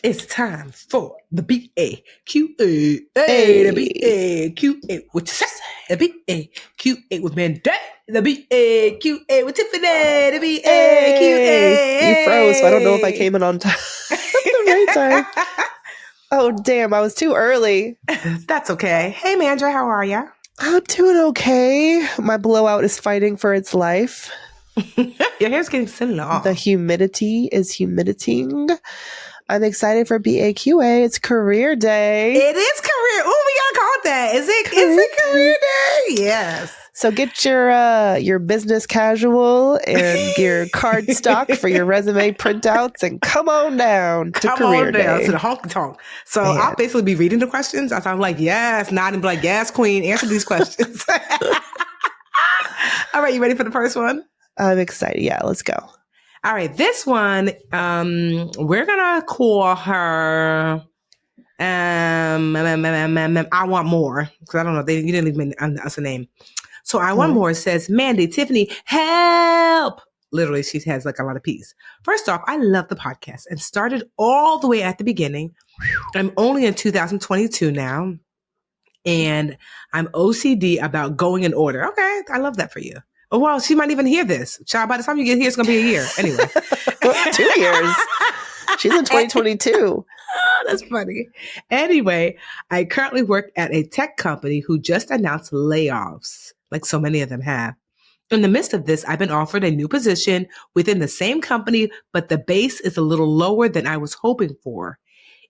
It's time for the BAQA. Hey, the BAQA. What you say? The BAQA with Mandy. The BAQA with Tiffany. The BAQA. Hey, you froze, so I don't know if I came in on time. At the right time. Oh, damn, I was too early. That's okay. Hey, Mandra, how are ya? I'm doing okay. My blowout is fighting for its life. Your hair's getting so long. The humidity is humiditying. I'm excited for BAQA. It's career day. It is career. Oh, we gotta call it that. Is it career day? Yes. So get your business casual and your card stock for your resume printouts and come on down to career day. To the honky tonk. So I'll basically be reading the questions. I'm like, yes, nodding, be like, yes, queen, answer these questions. All right, you ready for the first one? I'm excited. Yeah, let's go. All right, this one, we're gonna call her. I want more because I don't know. You didn't leave us a name. So I want more. It says, Mandy, Tiffany, help. Literally, she has like a lot of P's. First off, I love the podcast and started all the way at the beginning. I'm only in 2022 now, and I'm OCD about going in order. Okay, I love that for you. Oh, well, she might even hear this. Child, by the time you get here, it's going to be a year. Anyway. 2 years. She's in 2022. That's funny. Anyway, I currently work at a tech company who just announced layoffs, like so many of them have. In the midst of this, I've been offered a new position within the same company, but the base is a little lower than I was hoping for.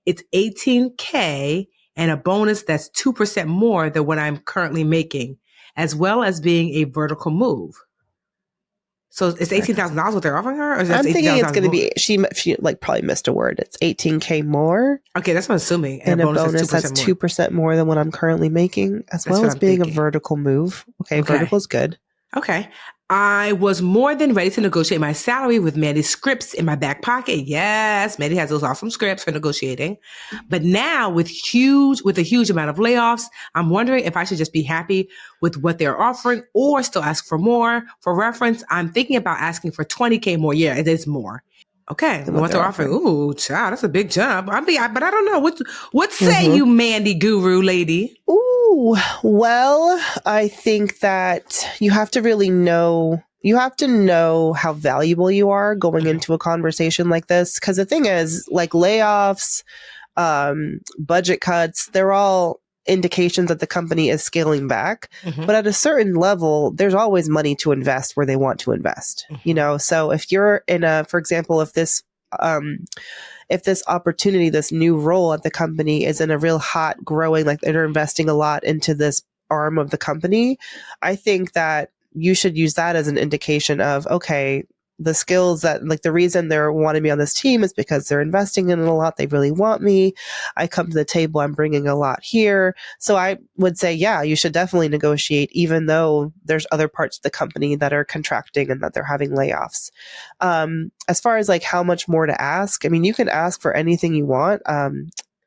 It's $18K and a bonus that's 2% more than what I'm currently making, as well as being a vertical move. So it's $18,000 what they're offering her? Or is that I'm thinking it's going to be, she like probably missed a word. It's $18K more. Okay, that's what I'm assuming. And a bonus that's 2% more than what I'm currently making, as well as being a vertical move. Okay, vertical is good. Okay. I was more than ready to negotiate my salary with Mandy's scripts in my back pocket. Yes, Mandy has those awesome scripts for negotiating. But now with a huge amount of layoffs, I'm wondering if I should just be happy with what they're offering or still ask for more. For reference, I'm thinking about asking for $20K more. Yeah, it is more. Okay, what they're offering. Ooh, child, that's a big jump. But I don't know. What say you, Mandy guru lady? Ooh, well, I think that you have to really know. You have to know how valuable you are going into a conversation like this. Because the thing is, like layoffs, budget cuts, they're all indications that the company is scaling back. But at a certain level, there's always money to invest where they want to invest. You know, so if you're in for example, if this opportunity, this new role at the company is in a real hot growing, like they're investing a lot into this arm of the company, I think that you should use that as an indication of, okay, the skills that, like the reason they're wanting me on this team is because they're investing in it a lot. They really want me. I come to the table, I'm bringing a lot here. So I would say, yeah, you should definitely negotiate, even though there's other parts of the company that are contracting and that they're having layoffs. As far as like how much more to ask, I mean, you can ask for anything you want.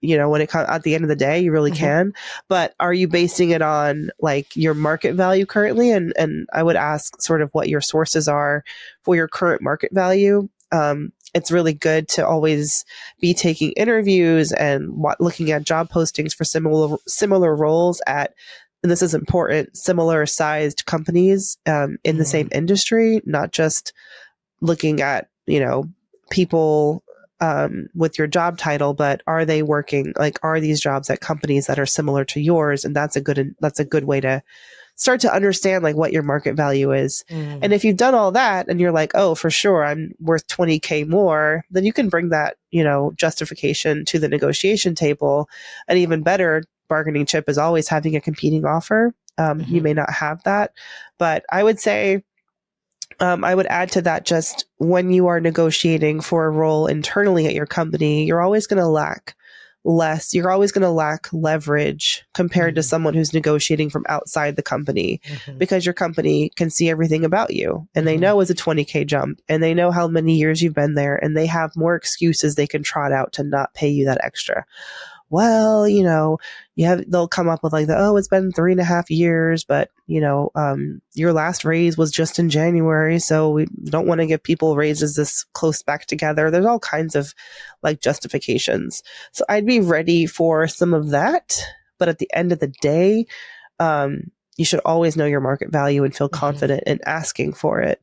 You know, when it comes at the end of the day, you really can. But are you basing it on like your market value currently? And I would ask sort of what your sources are for your current market value. It's really good to always be taking interviews and looking at job postings for similar roles at, and this is important, similar sized companies in the same industry, not just looking at, you know, people with your job title, but are they working, like, are these jobs at companies that are similar to yours? And that's a good way to start to understand like what your market value is. And if you've done all that and you're like, oh, for sure, I'm worth $20K more, then you can bring that, you know, justification to the negotiation table. And even better bargaining chip is always having a competing offer. You may not have that, but I would say, I would add to that, just when you are negotiating for a role internally at your company, you're always going to lack less. You're always going to lack leverage compared to someone who's negotiating from outside the company, because your company can see everything about you and they know it's a $20K jump and they know how many years you've been there and they have more excuses they can trot out to not pay you that extra. well, they'll come up with like it's been 3.5 years, but your last raise was just in January, so we don't want to give people raises this close back together. There's all kinds of like justifications. So I'd be ready for some of that. But at the end of the day, you should always know your market value and feel confident in asking for it.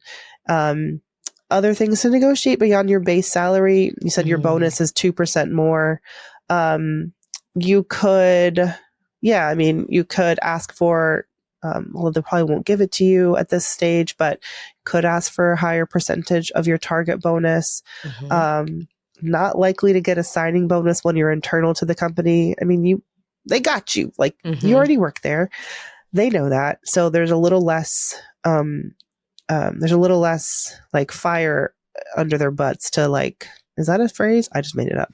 Other things to negotiate beyond your base salary. You said your bonus is 2% more. You could, you could ask for, well, they probably won't give it to you at this stage, but could ask for a higher percentage of your target bonus. Not likely to get a signing bonus when you're internal to the company. I mean, they got you. Like, you already work there. They know that. So there's a little less, like fire under their butts to like, is that a phrase? I just made it up.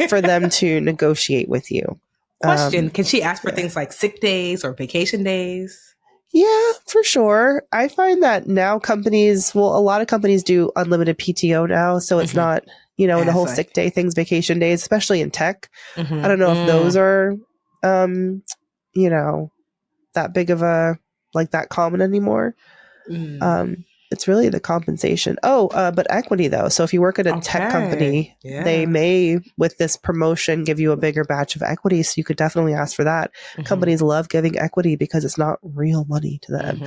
For them to negotiate with you. Question, can she ask for things like sick days or vacation days? Yeah, for sure. I find that now a lot of companies do unlimited PTO now. So it's not, the whole sick day things, vacation days, especially in tech. I don't know if those are, that big of that common anymore. It's really the compensation. But equity though. So if you work at a tech company, they may, with this promotion, give you a bigger batch of equity. So you could definitely ask for that. Companies love giving equity because it's not real money to them.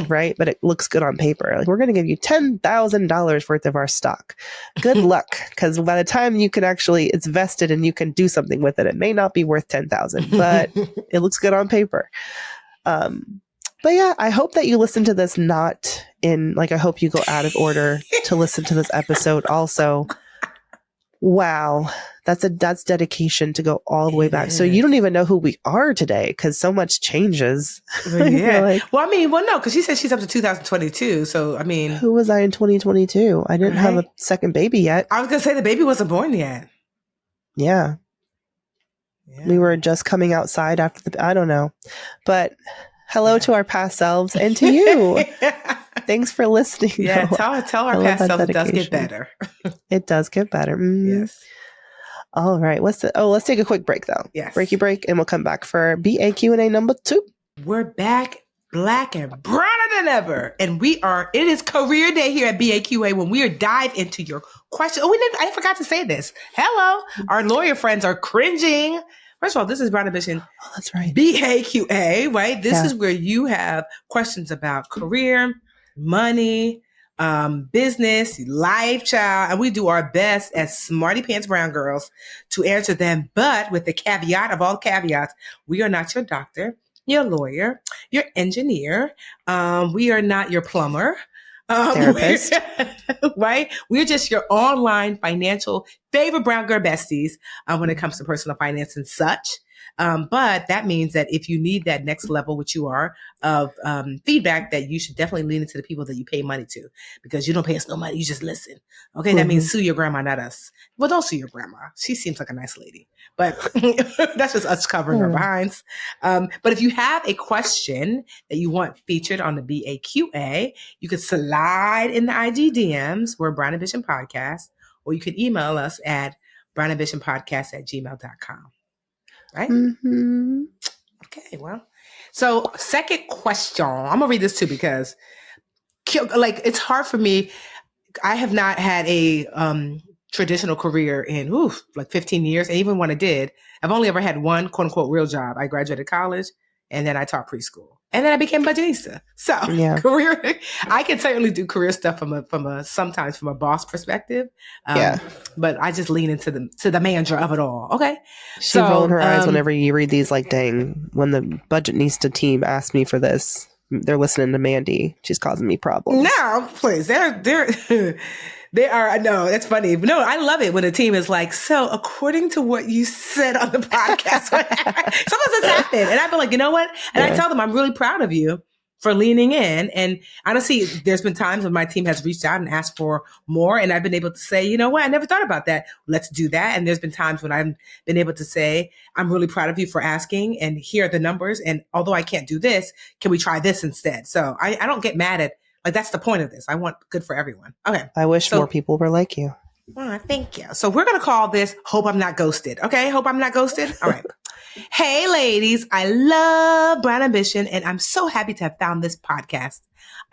Right? But it looks good on paper. Like, we're going to give you $10,000 worth of our stock. Good luck. Because by the time it's vested and you can do something with it, it may not be worth $10,000, but it looks good on paper. But yeah, I hope that you listen to this I hope you go out of order to listen to this episode also. Wow. That's dedication to go all the way back. So you don't even know who we are today because so much changes. Yeah. No, because she said she's up to 2022. So, I mean. Who was I in 2022? I didn't have a second baby yet. I was going to say the baby wasn't born yet. Yeah. We were just coming outside after I don't know. But hello to our past selves and to you. Thanks for listening. Yeah, tell our past selves it does get better. It does get better. Yes. All right. Let's take a quick break though. Yes. Breaky break, and we'll come back for BAQ&A number 2. We're back, black and browner than ever. And it is career day here at BAQA when we are dive into your question. I forgot to say this. Hello. Our lawyer friends are cringing. First of all, this is Brown Ambition. Oh, that's right. BAQA, right? This is where you have questions about career, money, business, life, child, and we do our best as smarty pants brown girls to answer them. But with the caveat of all caveats, we are not your doctor, your lawyer, your engineer. We are not your plumber. Therapist. Right? We're just your online financial favorite brown girl besties when it comes to personal finance and such. But that means that if you need that next level, which you are, of feedback, that you should definitely lean into the people that you pay money to, because you don't pay us no money. You just listen. Okay. That means sue your grandma, not us. Well, don't sue your grandma. She seems like a nice lady, but that's just us covering our behinds. But if you have a question that you want featured on the BAQA, you could slide in the IG DMs. We're Brown Ambition Podcast, or you could email us at brownambitionpodcast@gmail.com. Right? Okay, well. So second question. I'm going to read this too because it's hard for me. I have not had a traditional career in 15 years. And even when I did, I've only ever had one quote unquote real job. I graduated college and then I taught preschool. And then I became a budgetista. So career, I can certainly do career stuff sometimes from a boss perspective. But I just lean into the manager of it all. Okay. She rolled her eyes whenever you read these, like, dang, when the budgetista team asked me for this, they're listening to Mandy. She's causing me problems. No, please. They are, no, that's funny. No, I love it when a team is like, so according to what you said on the podcast, sometimes it's happened. And I've been like, you know what? And I tell them, I'm really proud of you for leaning in. And honestly, there's been times when my team has reached out and asked for more. And I've been able to say, you know what? I never thought about that. Let's do that. And there's been times when I've been able to say, I'm really proud of you for asking. And here are the numbers. And although I can't do this, can we try this instead? So I don't get mad at, like, that's the point of this. I want good for everyone. Okay. I wish more people were like you. Oh, thank you. So we're going to call this Hope I'm Not Ghosted. Okay. Hope I'm not ghosted. All right. Hey, ladies. I love Brand Ambition, and I'm so happy to have found this podcast.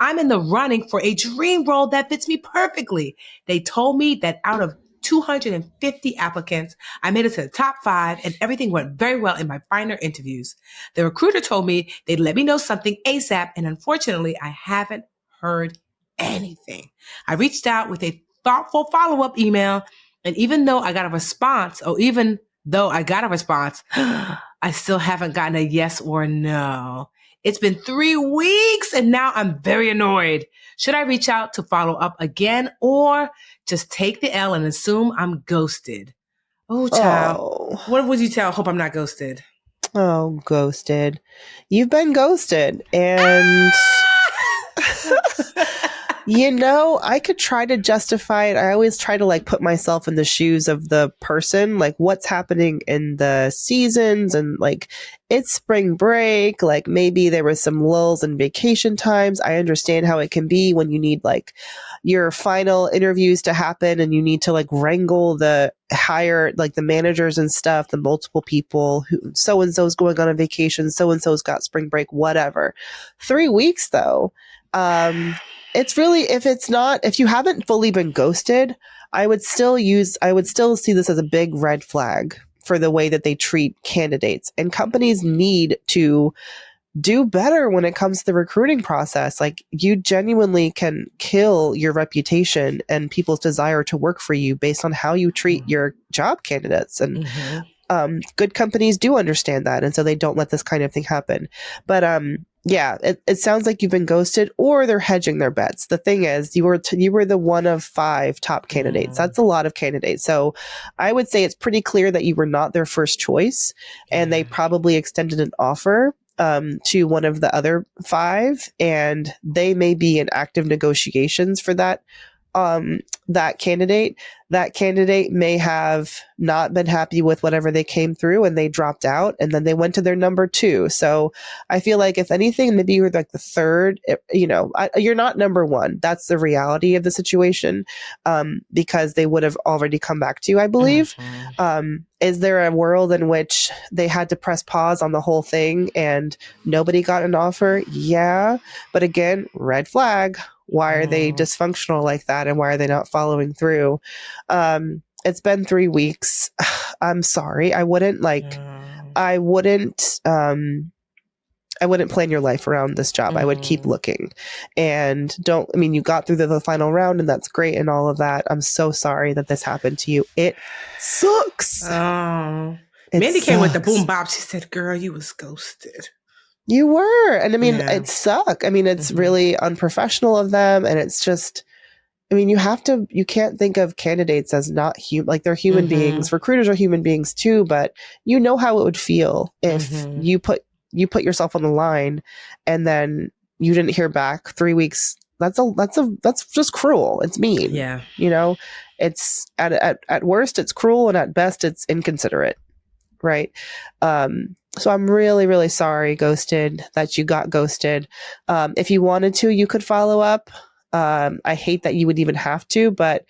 I'm in the running for a dream role that fits me perfectly. They told me that out of 250 applicants, I made it to the top 5 and everything went very well in my final interviews. The recruiter told me they'd let me know something ASAP, and unfortunately, I haven't heard anything. I reached out with a thoughtful follow-up email, and even though I got a response, I still haven't gotten a yes or no. It's been 3 weeks and now I'm very annoyed. Should I reach out to follow up again or just take the L and assume I'm ghosted? Oh, child. Oh, What would you tell? Hope I'm not ghosted. oh, ghosted. You've been ghosted. And, you know, I could try to justify it. I always try to like put myself in the shoes of the person, like what's happening in the seasons and like it's spring break. Like maybe there was some lulls in vacation times. I understand how it can be when you need like your final interviews to happen and you need to like wrangle the higher, like the managers and stuff, the multiple people who so-and-so's going on a vacation, so-and-so's got spring break, whatever. 3 weeks though. It's really, if you haven't fully been ghosted, I would still see this as a big red flag for the way that they treat candidates. And companies need to do better when it comes to the recruiting process. Like you genuinely can kill your reputation and people's desire to work for you based on how you treat your job candidates. And good companies do understand that. And so they don't let this kind of thing happen. But yeah, it sounds like you've been ghosted or they're hedging their bets. The thing is, you were the one of 5 top candidates. That's a lot of candidates. So I would say it's pretty clear that you were not their first choice and they probably extended an offer to one of the other 5 and they may be in active negotiations for that candidate. That candidate may have not been happy with whatever they came through and they dropped out and then they went to their number 2. So I feel like if anything, maybe you're like the third, you're not number 1. That's the reality of the situation, because they would have already come back to you, I believe. Is there a world in which they had to press pause on the whole thing and nobody got an offer? Yeah. But again, red flag. Why are they dysfunctional like that? And why are they not following through? It's been 3 weeks. I'm sorry. I wouldn't plan your life around this job. I would keep looking and you got through the final round and that's great and all of that. I'm so sorry that this happened to you. It sucks. Oh, Mandy came with the boom bop. She said, girl, you was ghosted. You were. And it sucked. It's really unprofessional of them. And it's just, you can't think of candidates as not human, like they're human beings. Recruiters are human beings too, but you know how it would feel if you put yourself on the line and then you didn't hear back 3 weeks. That's just cruel. It's mean. Yeah. It's at worst, it's cruel. And at best it's inconsiderate. Right. So I'm really, really sorry, Ghosted, that you got ghosted. If you wanted to, you could follow up. I hate that you would even have to, but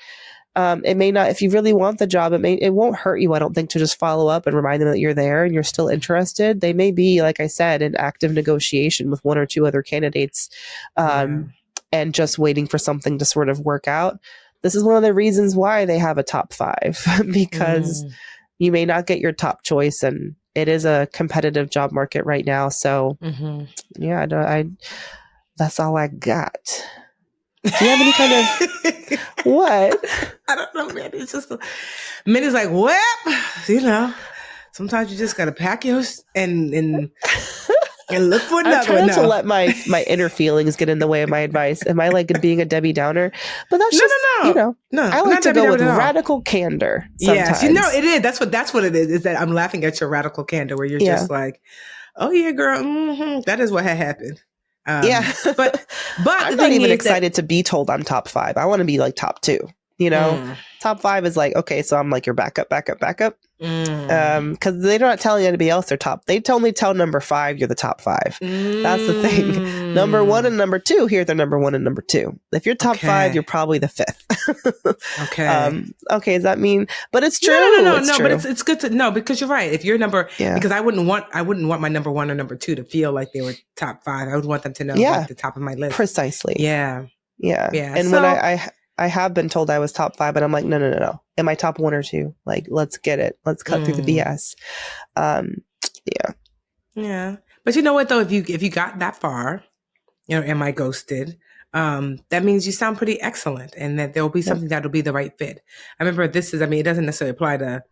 it may not, if you really want the job, it won't hurt you, I don't think, to just follow up and remind them that you're there and you're still interested. They may be, like I said, in active negotiation with 1 or 2 other candidates, and just waiting for something to sort of work out. This is one of the reasons why they have a top 5, because you may not get your top choice, and it is a competitive job market right now. So yeah, that's all I got. Do you have any kind of what? I don't know, man. It's just Minnie's like, well, sometimes you just gotta pack yours and look for another. I'm trying not to let my inner feelings get in the way of my advice. Am I like being a Debbie Downer? But that's no. I like to go with radical candor. Sometimes. Yes, it is. That's what it is. Is that I'm laughing at your radical candor, where you're just like, oh yeah, girl, that is what had happened. But I'm not even excited to be told I'm top 5. I want to be like top 2. you know? Top 5 is like, okay, so I'm like your backup. Because they're not telling anybody else they're top. They only tell number 5 you're the top 5. That's the thing. Number 1 and number 2 here, they're number 1 and number 2. If you're top 5, you're probably the 5th. Okay. Okay, does that mean? But it's true. No. But it's good to know because you're right. If you're because I wouldn't want my number 1 or number 2 to feel like they were top 5. I would want them to know like the top of my list. Precisely. Yeah. And when I have been told I was top 5, but I'm like, no. Am I top 1 or 2? Like, let's get it. Let's cut through the BS. Yeah. But you know what though? If you got that far, you know, am I ghosted? That means you sound pretty excellent, and that there will be something that'll be the right fit. I remember it doesn't necessarily apply to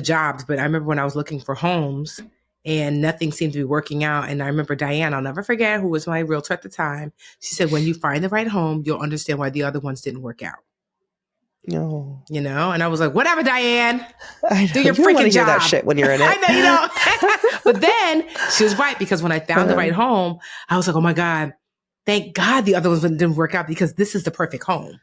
jobs, but I remember when I was looking for homes and nothing seemed to be working out. And I remember Diane, I'll never forget, who was my realtor at the time. She said, when you find the right home, you'll understand why the other ones didn't work out. No. You know? And I was like, whatever, Diane. I know. Do your you freaking want to job. Hear that shit when you're in it. I know, you know. But then she was right, because when I found the right home, I was like, oh my God, thank God the other ones didn't work out, because this is the perfect home.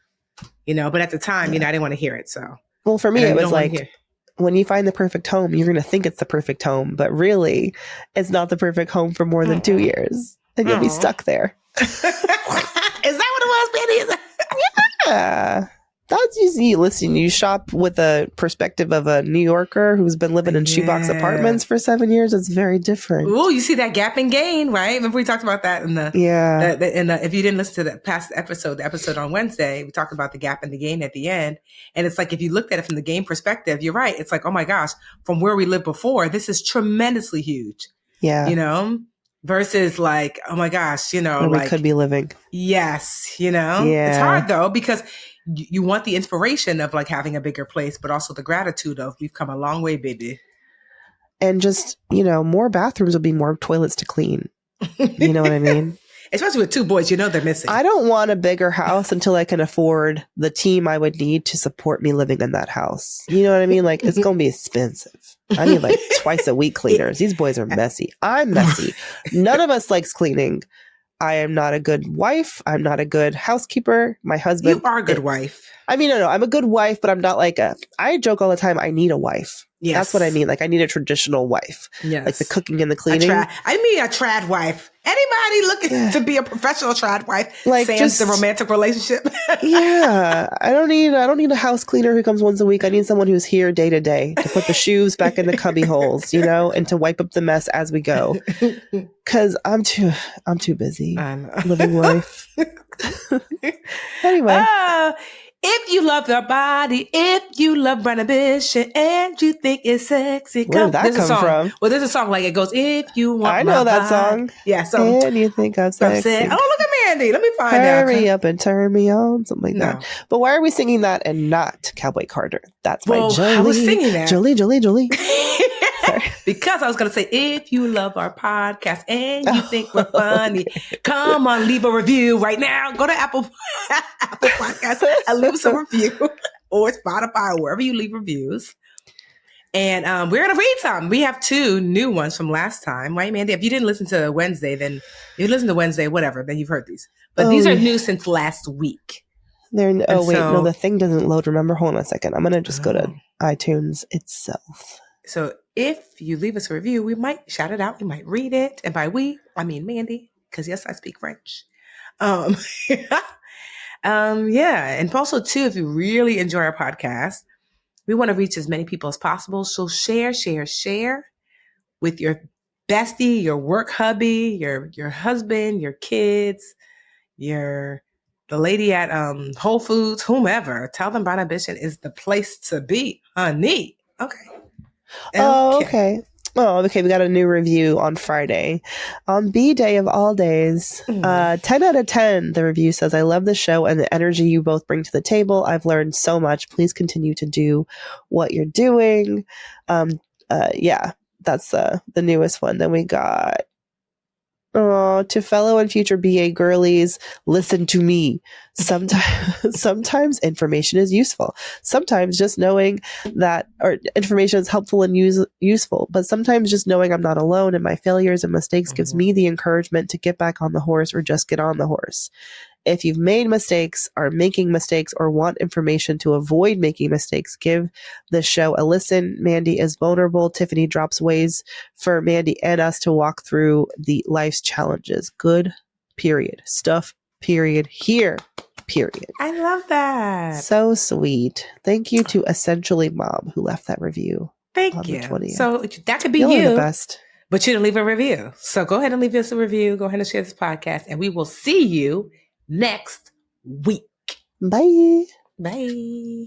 You know, but at the time, you know, I didn't want to hear it. So, well, for me, it was like, when you find the perfect home, you're going to think it's the perfect home, but really it's not the perfect home for more than 2 years, and you'll be stuck there. Is that what it was, Betty? Yeah. That's easy. Listen, you shop with a perspective of a New Yorker who's been living in shoebox apartments for 7 years. It's very different. Oh, you see that gap and gain, right? Remember we talked about that in the if you didn't listen to the past episode, the episode on Wednesday, we talked about the gap and the gain at the end. And it's like, if you looked at it from the gain perspective, you're right. It's like, oh my gosh, from where we lived before, this is tremendously huge. Yeah. You know? Versus like, oh my gosh, you know, where like we could be living. Yes, you know? Yeah. It's hard though, because you want the inspiration of like having a bigger place, but also the gratitude of we've come a long way, baby. And just, you know, more bathrooms will be more toilets to clean. You know what I mean? Especially with 2 boys, you know they're missing. I don't want a bigger house until I can afford the team I would need to support me living in that house. You know what I mean? Like, it's going to be expensive. I need like twice a week cleaners. These boys are messy. I'm messy. None of us likes cleaning. I am not a good wife. I'm not a good housekeeper. My husband. You are a good wife. I mean, no, I'm a good wife, but I'm not like I joke all the time, I need a wife. Yes. That's what I mean. Like, I need a traditional wife. Yes. Like the cooking and the cleaning. I mean a trad wife. Anybody looking to be a professional trad wife, like, sans just the romantic relationship? Yeah. I don't need a house cleaner who comes once a week. I need someone who's here day to day to put the shoes back in the cubby holes, you know, and to wipe up the mess as we go. Cause I'm too busy living life. Anyway. If you love your body, if you love Brand Ambition, and you think it's sexy, where did that come from? Well, there's a song like it goes, if you want I know that song. Yeah, so. And you think I'm sexy. Oh, look at Mandy. Let me find out. Hurry up and turn me on. Something like that. But why are we singing that and not Cowboy Carter? That's my Jolie. I was singing that. Jolie. Because I was going to say, if you love our podcast and you think we're funny, come on, leave a review right now. Go to Apple Podcasts and leave us a review, or Spotify, or wherever you leave reviews. And we're going to read some. We have 2 new ones from last time, right, Mandy? If you didn't listen to Wednesday, then if you listen to Wednesday, whatever, then you've heard these. But these are new since last week. No, the thing doesn't load. Remember, hold on a second. I'm going to just go to iTunes itself. So if you leave us a review, we might shout it out. We might read it. And by we, I mean Mandy, because yes, I speak French. Yeah. And also too, if you really enjoy our podcast, we want to reach as many people as possible. So share with your bestie, your work hubby, your husband, your kids, the lady at Whole Foods, whomever. Tell them Brand Ambition is the place to be, honey. Okay. Oh, okay. Oh, okay. We got a new review on Friday. On B Day of all days, 10 out of 10, the review says, I love the show and the energy you both bring to the table. I've learned so much. Please continue to do what you're doing. Yeah, that's the newest one. Then we got, to fellow and future BA girlies, listen to me. Sometimes information is useful. Sometimes just knowing that, or information is helpful and useful. But sometimes just knowing I'm not alone in my failures and mistakes gives me the encouragement to get back on the horse or just get on the horse. If you've made mistakes, are making mistakes, or want information to avoid making mistakes, give the show a listen. Mandy is vulnerable. Tiffany drops ways for Mandy and us to walk through the life's challenges. Good, period. Stuff, period. Here, period. I love that. So sweet. Thank you to Essentially Mom who left that review. Thank you. The 20th. So that could be Y'all you. are the best. But you didn't leave a review. So go ahead and leave us a review. Go ahead and share this podcast. And we will see you next week. Bye. Bye.